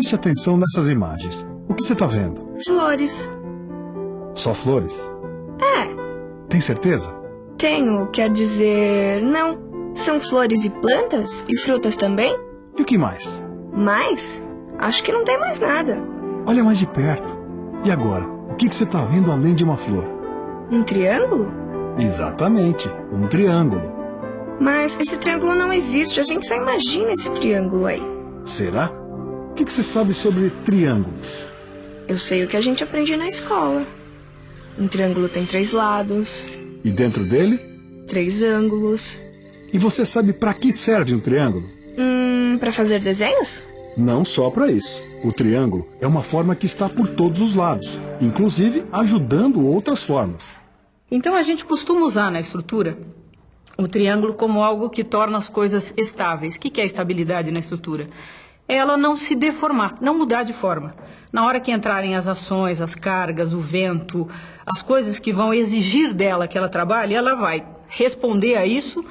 Preste atenção nessas imagens. O que você está vendo? Flores. Só flores? É. Tem certeza? Tenho, quer dizer... Não. São flores e plantas? E frutas também? E o que mais? Mais? Acho que não tem mais nada. Olha mais de perto. E agora? O que você está vendo além de uma flor? Um triângulo? Exatamente, um triângulo. Mas esse triângulo não existe, a gente só imagina esse triângulo aí. Será? O que você sabe sobre triângulos? Eu sei o que a gente aprende na escola. Um triângulo tem 3 lados. E dentro dele? 3 ângulos. E você sabe para que serve um triângulo? Para fazer desenhos? Não só para isso. O triângulo é uma forma que está por todos os lados, inclusive ajudando outras formas. Então a gente costuma usar na estrutura o triângulo como algo que torna as coisas estáveis. O que é estabilidade na estrutura? É ela não se deformar, não mudar de forma. Na hora que entrarem as ações, as cargas, o vento, as coisas que vão exigir dela que ela trabalhe, ela vai responder a isso,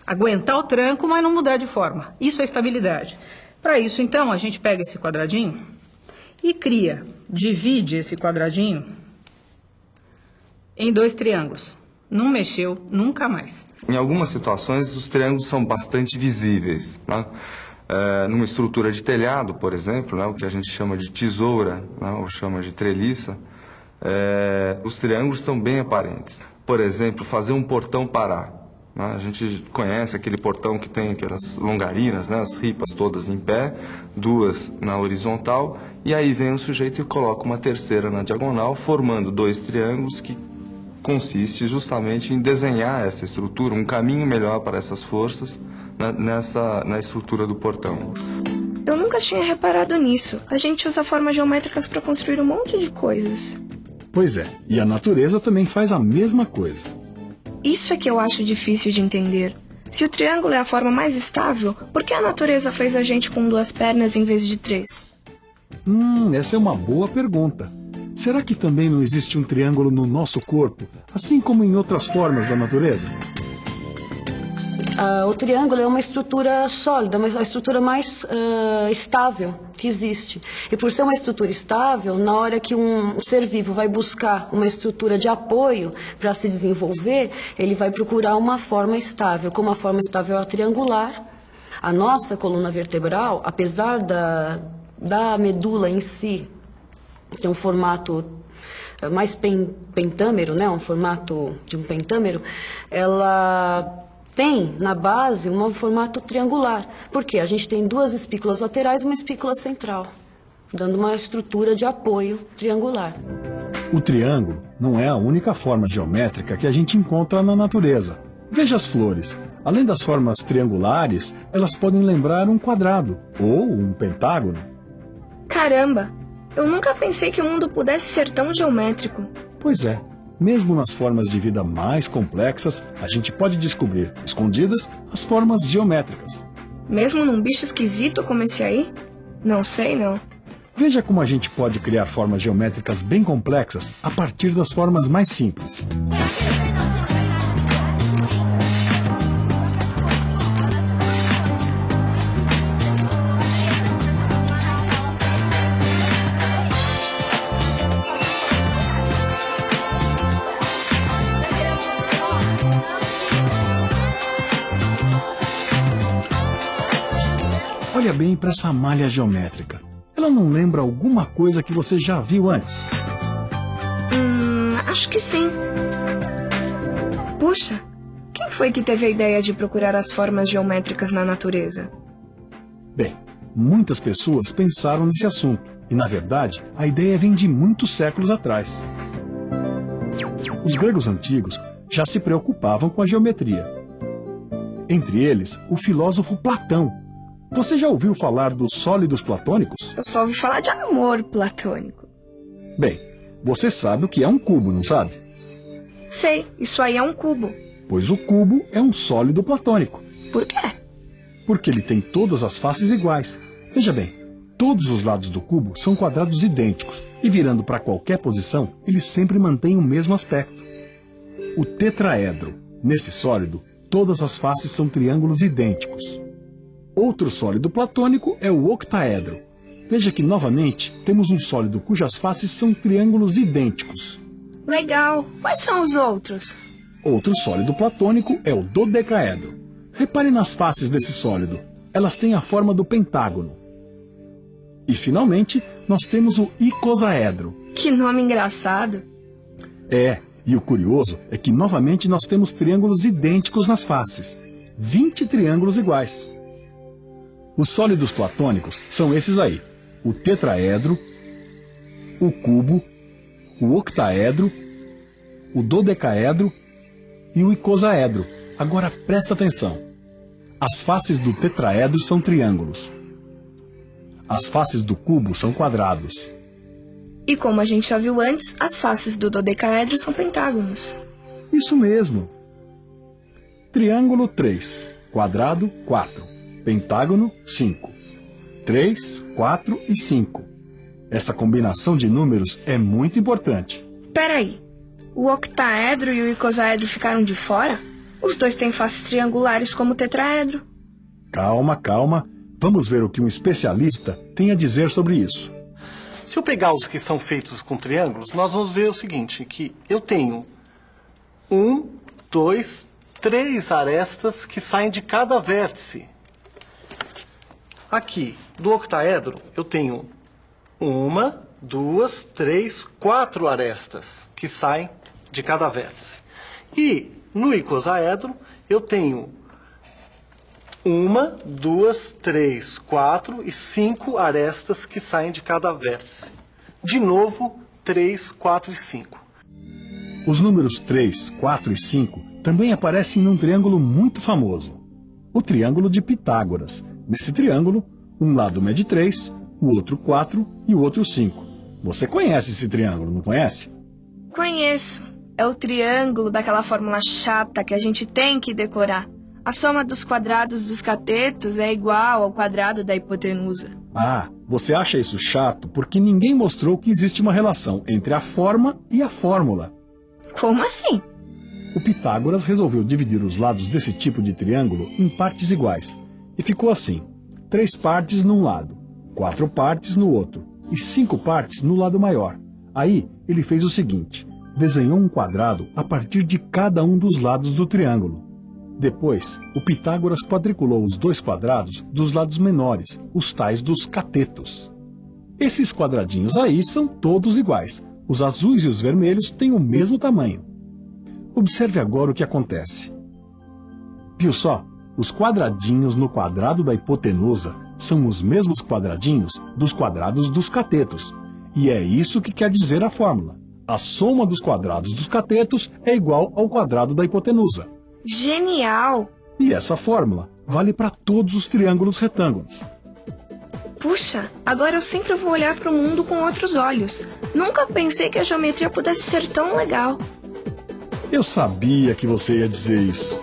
aguentar o tranco, mas não mudar de forma. Isso é estabilidade. Para isso, então, a gente pega esse quadradinho e divide esse quadradinho em 2 triângulos. Não mexeu nunca mais. Em algumas situações, os triângulos são bastante visíveis, né? Numa estrutura de telhado, por exemplo, né, o que a gente chama de tesoura, né, ou chama de treliça, os triângulos estão bem aparentes. Por exemplo, fazer um portão parar. Né, a gente conhece aquele portão que tem aquelas longarinas, né, as ripas todas em pé, 2 na horizontal, e aí vem o sujeito e coloca uma terceira na diagonal, formando 2 triângulos que consiste justamente em desenhar essa estrutura, um caminho melhor para essas forças na estrutura do portão. Eu nunca tinha reparado nisso. A gente usa formas geométricas para construir um monte de coisas. Pois é, e a natureza também faz a mesma coisa. Isso é que eu acho difícil de entender. Se o triângulo é a forma mais estável, por que a natureza fez a gente com 2 pernas em vez de 3? Essa é uma boa pergunta. Será que também não existe um triângulo no nosso corpo, assim como em outras formas da natureza? O triângulo é uma estrutura sólida, uma estrutura mais estável que existe. E por ser uma estrutura estável, na hora que um ser vivo vai buscar uma estrutura de apoio para se desenvolver, ele vai procurar uma forma estável. Como a forma estável é a triangular, a nossa coluna vertebral, apesar da medula em si ter um formato mais pentâmero, né, um formato de um pentâmero, ela tem na base um formato triangular. Por quê? A gente tem 2 espículas laterais e uma espícula central, dando uma estrutura de apoio triangular. O triângulo não é a única forma geométrica que a gente encontra na natureza. Veja as flores. Além das formas triangulares, elas podem lembrar um quadrado ou um pentágono. Caramba! Eu nunca pensei que o mundo pudesse ser tão geométrico. Pois é. Mesmo nas formas de vida mais complexas, a gente pode descobrir, escondidas, as formas geométricas. Mesmo num bicho esquisito como esse aí? Não sei, não. Veja como a gente pode criar formas geométricas bem complexas a partir das formas mais simples. Olha bem para essa malha geométrica. Ela não lembra alguma coisa que você já viu antes? Acho que sim. Puxa, quem foi que teve a ideia de procurar as formas geométricas na natureza? Bem, muitas pessoas pensaram nesse assunto. E, na verdade, a ideia vem de muitos séculos atrás. Os gregos antigos já se preocupavam com a geometria. Entre eles, o filósofo Platão. Você já ouviu falar dos sólidos platônicos? Eu só ouvi falar de amor platônico. Bem, você sabe o que é um cubo, não sabe? Sei, isso aí é um cubo. Pois o cubo é um sólido platônico. Por quê? Porque ele tem todas as faces iguais. Veja bem, todos os lados do cubo são quadrados idênticos e virando para qualquer posição, ele sempre mantém o mesmo aspecto. O tetraedro. Nesse sólido, todas as faces são triângulos idênticos. Outro sólido platônico é o octaedro. Veja que, novamente, temos um sólido cujas faces são triângulos idênticos. Legal. Quais são os outros? Outro sólido platônico é o dodecaedro. Repare nas faces desse sólido. Elas têm a forma do pentágono. E, finalmente, nós temos o icosaedro. Que nome engraçado. E o curioso é que, novamente, nós temos triângulos idênticos nas faces. 20 triângulos iguais. Os sólidos platônicos são esses aí. O tetraedro, o cubo, o octaedro, o dodecaedro e o icosaedro. Agora presta atenção. As faces do tetraedro são triângulos. As faces do cubo são quadrados. E como a gente já viu antes, as faces do dodecaedro são pentágonos. Isso mesmo. Triângulo 3, quadrado 4, pentágono 5. 3, 4 e 5. Essa combinação de números é muito importante. Peraí, o octaedro e o icosaedro ficaram de fora? Os dois têm faces triangulares como o tetraedro. Calma, calma. Vamos ver o que um especialista tem a dizer sobre isso. Se eu pegar os que são feitos com triângulos, nós vamos ver o seguinte, que eu tenho 1, 2, 3 arestas que saem de cada vértice. Aqui, do octaedro, eu tenho 1, 2, 3, 4 arestas que saem de cada vértice. E no icosaedro, eu tenho 1, 2, 3, 4 e 5 arestas que saem de cada vértice. De novo, 3, 4 e 5. Os números 3, 4 e 5 também aparecem num triângulo muito famoso. O Triângulo de Pitágoras. Nesse triângulo, um lado mede 3, o outro 4 e o outro 5. Você conhece esse triângulo, não conhece? Conheço. É o triângulo daquela fórmula chata que a gente tem que decorar. A soma dos quadrados dos catetos é igual ao quadrado da hipotenusa. Ah, você acha isso chato porque ninguém mostrou que existe uma relação entre a forma e a fórmula. Como assim? O Pitágoras resolveu dividir os lados desse tipo de triângulo em partes iguais. E ficou assim: 3 partes num lado, 4 partes no outro e 5 partes no lado maior. Aí ele fez o seguinte: desenhou um quadrado a partir de cada um dos lados do triângulo. Depois, o Pitágoras quadriculou os 2 quadrados dos lados menores, os tais dos catetos. Esses quadradinhos aí são todos iguais. Os azuis e os vermelhos têm o mesmo tamanho. Observe agora o que acontece. Viu só? Os quadradinhos no quadrado da hipotenusa são os mesmos quadradinhos dos quadrados dos catetos. E é isso que quer dizer a fórmula. A soma dos quadrados dos catetos é igual ao quadrado da hipotenusa. Genial! E essa fórmula vale para todos os triângulos retângulos. Puxa, agora eu sempre vou olhar para o mundo com outros olhos. Nunca pensei que a geometria pudesse ser tão legal. Eu sabia que você ia dizer isso.